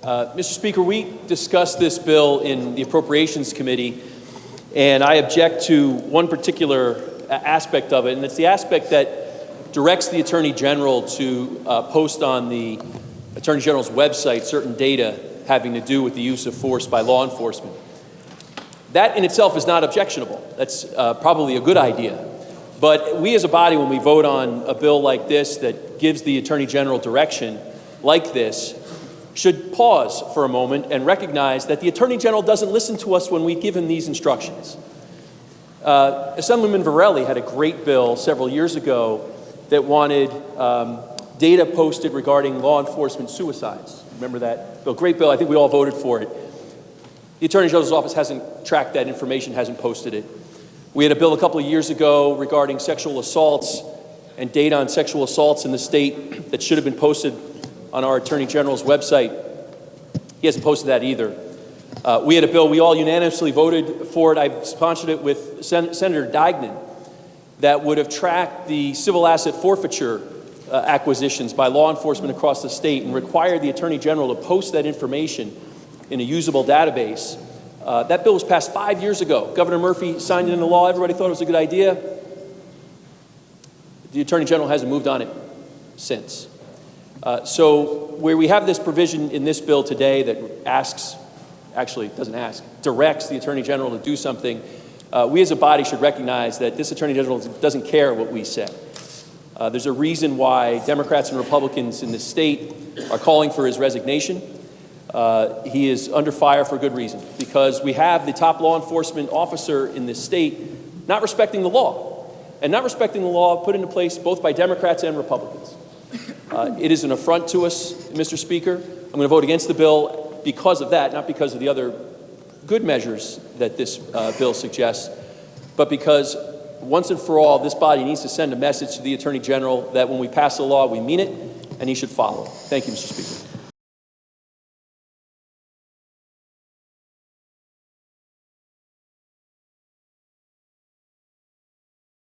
Mr. Speaker, we discussed this bill in the Appropriations Committee, and I object to one particular aspect of it, and it's the aspect that directs the Attorney General to post on the Attorney General's website certain data having to do with the use of force by law enforcement. That in itself is not objectionable. That's probably a good idea. But we as a body, when we vote on a bill like this that gives the Attorney General direction like this, should pause for a moment and recognize that the Attorney General doesn't listen to us when we give him these instructions. Assemblyman Varelli had a great bill several years ago that wanted data posted regarding law enforcement suicides. Remember that bill? Great bill. I think we all voted for it. The Attorney General's office hasn't tracked that information, hasn't posted it. We had a bill a couple of years ago regarding sexual assaults and data on sexual assaults in the state that should have been posted on our Attorney General's website. He hasn't posted that either. We had a bill, we all unanimously voted for it. I sponsored it with Senator Dignan, that would have tracked the civil asset forfeiture acquisitions by law enforcement across the state and required the Attorney General to post that information in a usable database. That bill was passed 5 years ago. Governor Murphy signed it into law. Everybody thought it was a good idea. The Attorney General hasn't moved on it since. So where we have this provision in this bill today that directs the Attorney General to do something, we as a body should recognize that this Attorney General doesn't care what we say. There's a reason why Democrats and Republicans in this state are calling for his resignation. He is under fire for good reason, because we have the top law enforcement officer in this state not respecting the law, and not respecting the law put into place both by Democrats and Republicans. It is an affront to us, Mr. Speaker. I'm going to vote against the bill because of that, not because of the other good measures that this bill suggests, but because once and for all, this body needs to send a message to the Attorney General that when we pass a law, we mean it, and he should follow. Thank you, Mr. Speaker.